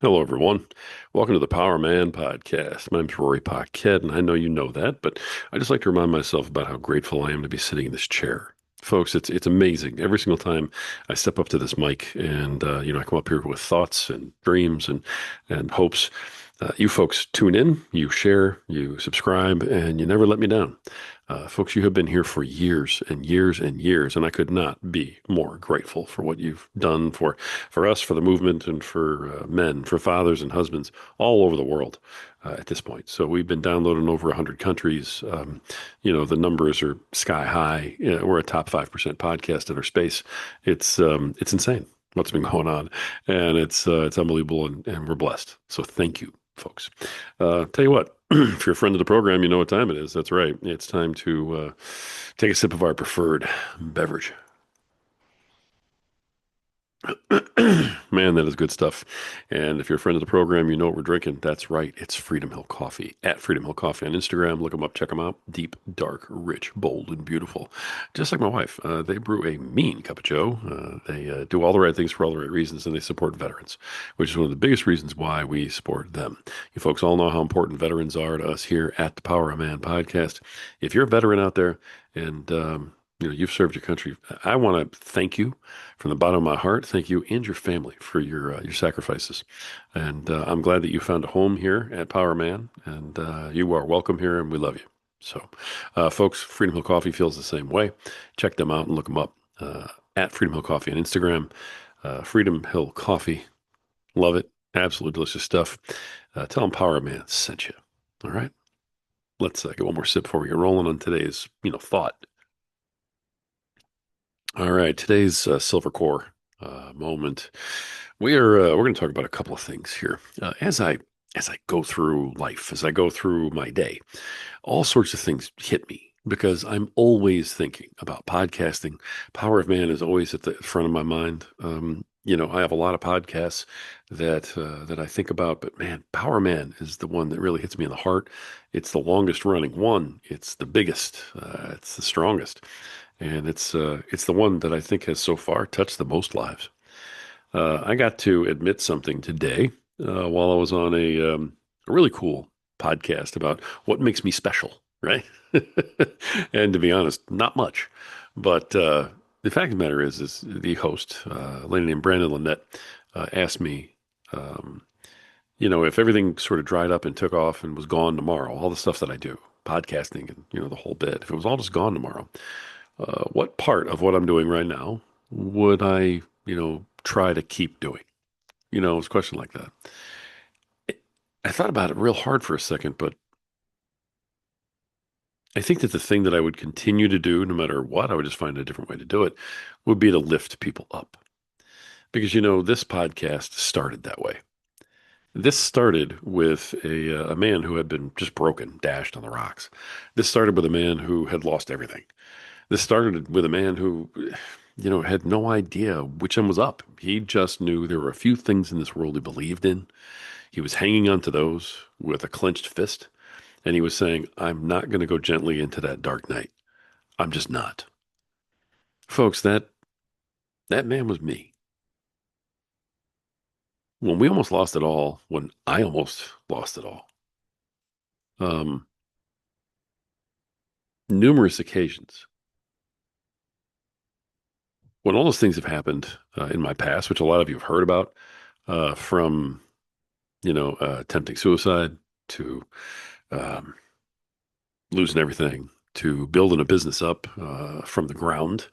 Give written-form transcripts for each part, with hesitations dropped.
Hello, everyone. Welcome to the Power Man Podcast. My name's Rory Paquette, and I know you know that, but I just like to remind myself about how grateful I am to be sitting in this chair. Folks, it's amazing. Every single time I step up to this mic and I come up here with thoughts and dreams and hopes. You folks tune in, you share, you subscribe, and you never let me down. Folks, you have been here for years and years and years, and I could not be more grateful for what you've done for us, for the movement, and for men, for fathers and husbands all over the world at this point. So we've been downloaded in over 100 countries. The numbers are sky high. We're a top 5% podcast in our space. It's insane what's been going on, and it's unbelievable, and we're blessed. So thank you, folks. Tell you what, if you're a friend of the program, you know what time it is. That's right. It's time to take a sip of our preferred beverage. Man, that is good stuff. And if you're a friend of the program, you know what we're drinking. That's right. It's Freedom Hill Coffee at Freedom Hill Coffee on Instagram. Look them up, check them out. Deep, dark, rich, bold, and beautiful. Just like my wife, they brew a mean cup of Joe. They do all the right things for all the right reasons, and they support veterans, which is one of the biggest reasons why we support them. You folks all know how important veterans are to us here at the Power of Man podcast. If you're a veteran out there and you've served your country, I want to thank you from the bottom of my heart. Thank you and your family for your sacrifices. And I'm glad that you found a home here at Power Man, and you are welcome here, and we love you. So, folks, Freedom Hill Coffee feels the same way. Check them out and look them up at Freedom Hill Coffee on Instagram. Freedom Hill Coffee, love it. Absolutely delicious stuff. Tell them Power Man sent you. All right, let's get one more sip before we get rolling on today's thought. All right, today's silver core moment. We're going to talk about a couple of things here. As I go through life, as I go through my day, all sorts of things hit me because I'm always thinking about podcasting. Power of Man is always at the front of my mind. I have a lot of podcasts that I think about, but man, Power Man is the one that really hits me in the heart. It's the longest running one. It's the biggest. It's the strongest, and it's the one that I think has so far touched the most lives. I got to admit something today while I was on a really cool podcast about what makes me special, right? And to be honest, not much. But the fact of the matter is the host, a lady named Brandon Lynette, asked me, um, if everything sort of dried up and took off and was gone tomorrow, all the stuff that I do, podcasting and, the whole bit, if it was all just gone tomorrow, what part of what I'm doing right now would I, try to keep doing? It was a question like that. I thought about it real hard for a second, but I think that the thing that I would continue to do, no matter what, I would just find a different way to do it, would be to lift people up. Because, this podcast started that way. This started with a man who had been just broken, dashed on the rocks. This started with a man who had lost everything. This started with a man who, had no idea which one was up. He just knew there were a few things in this world he believed in. He was hanging on to those with a clenched fist. And he was saying, I'm not going to go gently into that dark night. I'm just not. Folks, that man was me. When we almost lost it all, when I almost lost it all, um, numerous occasions, when all those things have happened in my past, which a lot of you have heard about, from, attempting suicide to um, losing everything, to building a business up from the ground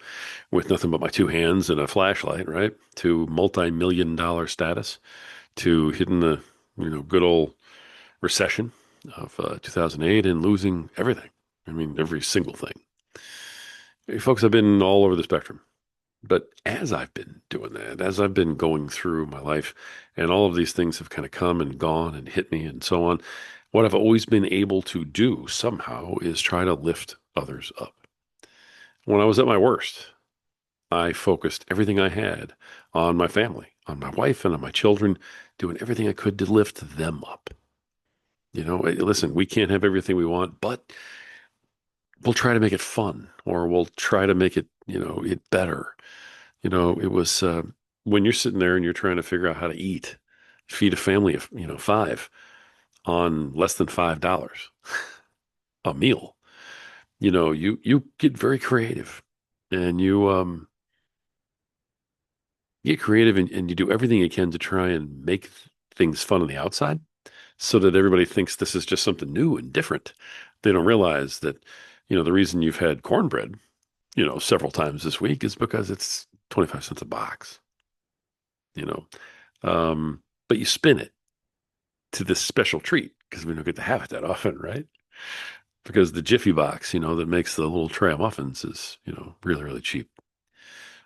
with nothing but my two hands and a flashlight, right? To multi-million dollar status, to hitting the, good old recession of 2008 and losing everything. I mean, every single thing. Hey, folks, I've been all over the spectrum. But as I've been doing that, as I've been going through my life, and all of these things have kind of come and gone and hit me and so on, what I've always been able to do somehow is try to lift others up. When I was at my worst, I focused everything I had on my family, on my wife, and on my children, doing everything I could to lift them up. Listen, we can't have everything we want, but we'll try to make it fun, or we'll try to make it, better. It was when you're sitting there and you're trying to figure out how to eat, feed a family of, five on less than $5 a meal. You get very creative and you get creative and you do everything you can to try and make things fun on the outside so that everybody thinks this is just something new and different. They don't realize that, the reason you've had cornbread, several times this week is because it's 25 cents a box, you know. But you spin it to this special treat because we don't get to have it that often, right? Because the Jiffy box, that makes the little tray of muffins is, really, really cheap.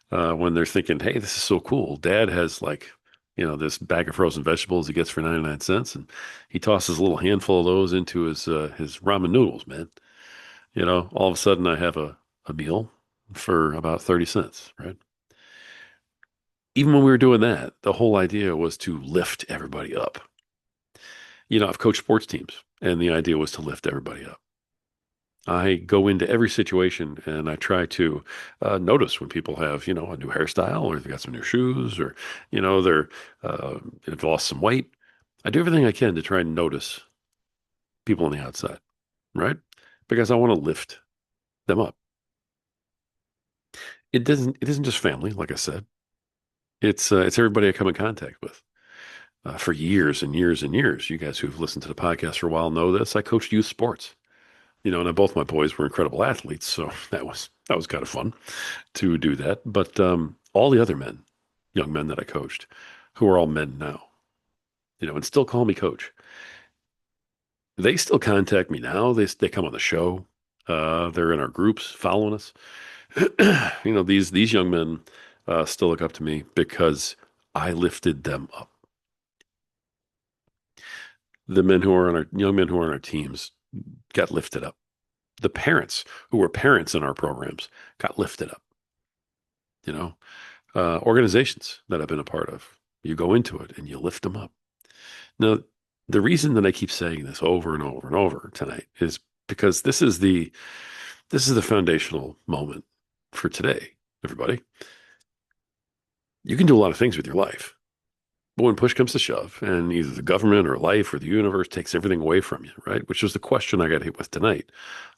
When they're thinking, hey, this is so cool. Dad has like, this bag of frozen vegetables he gets for 99 cents, and he tosses a little handful of those into his ramen noodles, man. All of a sudden I have a meal for about 30 cents, right? Even when we were doing that, the whole idea was to lift everybody up. I've coached sports teams, and the idea was to lift everybody up. I go into every situation and I try to notice when people have, a new hairstyle or they've got some new shoes or, they've lost some weight. I do everything I can to try and notice people on the outside, right? Because I want to lift them up. It isn't just family, like I said. It's everybody I come in contact with. For years and years and years, you guys who've listened to the podcast for a while know this. I coached youth sports, and both my boys were incredible athletes, so that was kind of fun to do that. But all the other men, young men that I coached, who are all men now, and still call me coach, they still contact me now. They come on the show. They're in our groups following us. These young men still look up to me because I lifted them up. The men who are on our young men who are on our teams got lifted up. The parents who were parents in our programs got lifted up. Organizations that I've been a part of, you go into it and you lift them up. Now, the reason that I keep saying this over and over and over tonight is because this is the foundational moment for today, everybody. You can do a lot of things with your life, but when push comes to shove, and either the government or life or the universe takes everything away from you, right? Which was the question I got hit with tonight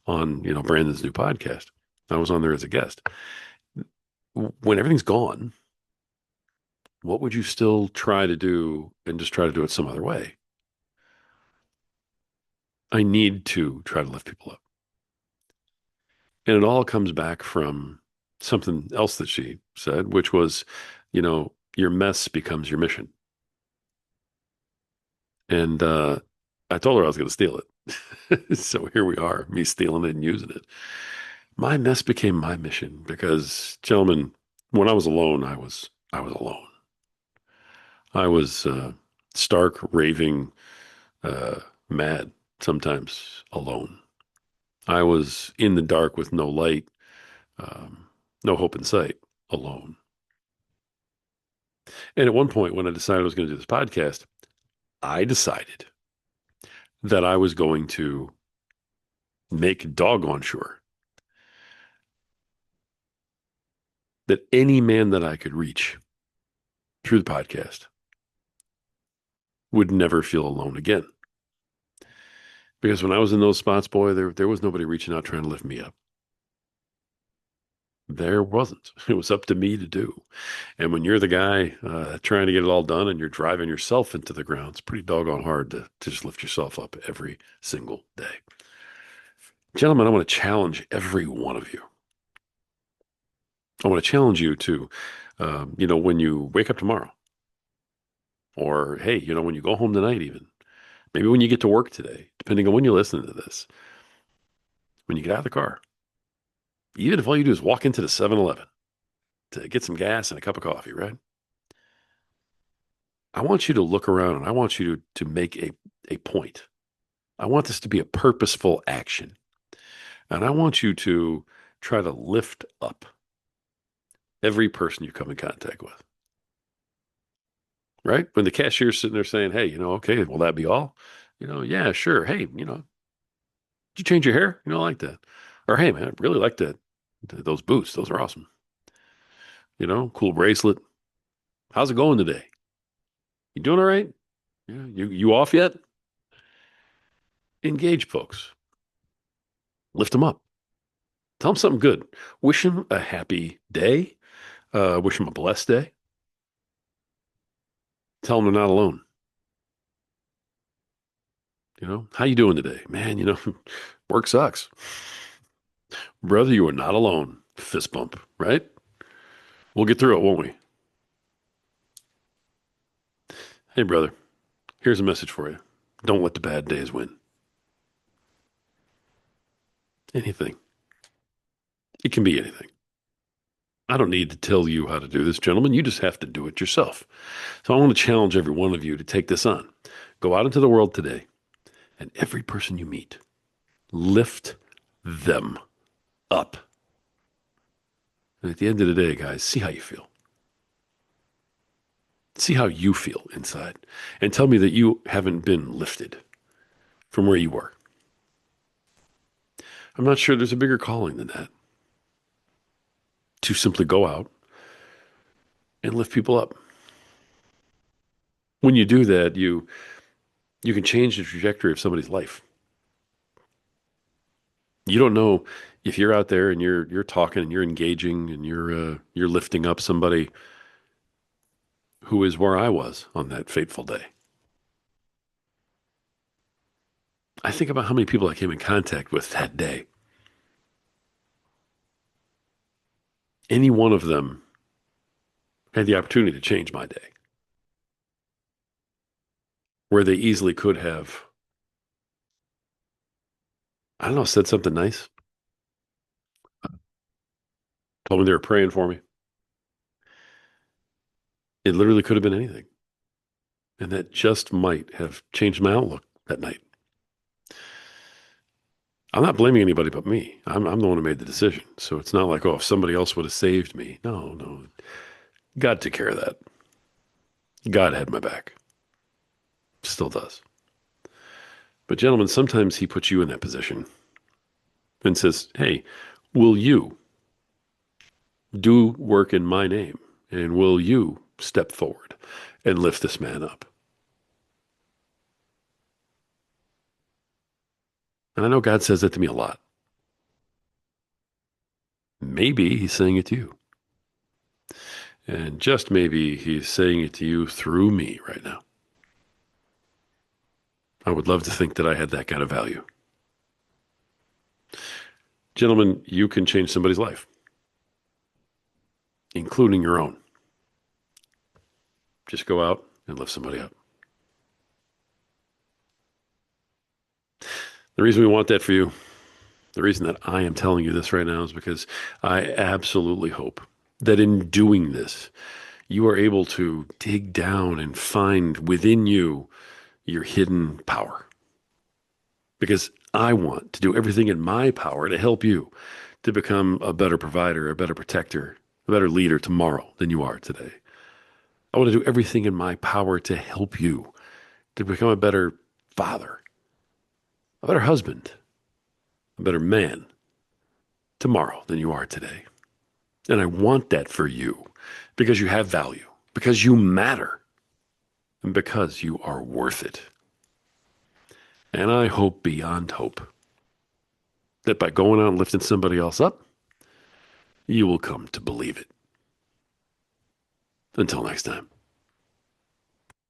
on, Brandon's new podcast. I was on there as a guest. When everything's gone, what would you still try to do and just try to do it some other way? I need to try to lift people up. And it all comes back from something else that she said, which was, your mess becomes your mission. And I told her I was going to steal it. So here we are, me stealing it and using it. My mess became my mission because, gentlemen, when I was alone, I was alone. I was stark, raving, uh, mad, sometimes alone. I was in the dark with no light, um, no hope in sight, alone. And at one point, when I decided I was going to do this podcast, I decided that I was going to make doggone sure that any man that I could reach through the podcast would never feel alone again. Because when I was in those spots, boy, there was nobody reaching out trying to lift me up. There wasn't. It was up to me to do. And when you're the guy trying to get it all done and you're driving yourself into the ground, it's pretty doggone hard to just lift yourself up every single day. Gentlemen, I want to challenge every one of you. I want to challenge you to, when you wake up tomorrow, or hey, when you go home tonight, even maybe when you get to work today, depending on when you listen to this, when you get out of the car, even if all you do is walk into the 7-Eleven to get some gas and a cup of coffee, right? I want you to look around and I want you to make a point. I want this to be a purposeful action. And I want you to try to lift up every person you come in contact with. Right? When the cashier's sitting there saying, hey, okay, will that be all? Yeah, sure. Hey, did you change your hair? I like that. Or hey, man, I really like that. Those boots, those are awesome. Cool bracelet. How's it going today? You doing all right? Yeah, you off yet? Engage folks. Lift them up. Tell them something good. Wish them a happy day. Wish them a blessed day. Tell them they're not alone. How you doing today? Man, work sucks. Brother, you are not alone. Fist bump, right? We'll get through it, won't we? Hey, brother, here's a message for you. Don't let the bad days win. Anything. It can be anything. I don't need to tell you how to do this, gentlemen. You just have to do it yourself. So I want to challenge every one of you to take this on. Go out into the world today, and every person you meet, lift them up. And at the end of the day, guys, see how you feel. See how you feel inside. And tell me that you haven't been lifted from where you were. I'm not sure there's a bigger calling than that. To simply go out and lift people up. When you do that, you can change the trajectory of somebody's life. You don't know if you're out there and you're talking and you're engaging and you're lifting up somebody who is where I was on that fateful day. I think about how many people I came in contact with that day. Any one of them had the opportunity to change my day, where they easily could have, I don't know, said something nice, told me they were praying for me. It literally could have been anything. And that just might have changed my outlook that night. I'm not blaming anybody but me. I'm the one who made the decision. So it's not like, oh, if somebody else would have saved me. No, no. God took care of that. God had my back. Still does. But gentlemen, sometimes he puts you in that position and says, hey, will you do work in my name? And will you step forward and lift this man up? And I know God says that to me a lot. Maybe he's saying it to you. And just maybe he's saying it to you through me right now. I would love to think that I had that kind of value. Gentlemen, you can change somebody's life, including your own. Just go out and lift somebody up. The reason we want that for you, the reason that I am telling you this right now is because I absolutely hope that in doing this, you are able to dig down and find within you your hidden power. Because I want to do everything in my power to help you to become a better provider, a better protector, a better leader tomorrow than you are today. I want to do everything in my power to help you to become a better father, a better husband, a better man tomorrow than you are today. And I want that for you because you have value, because you matter, and because you are worth it. And I hope beyond hope that by going out and lifting somebody else up, you will come to believe it. Until next time.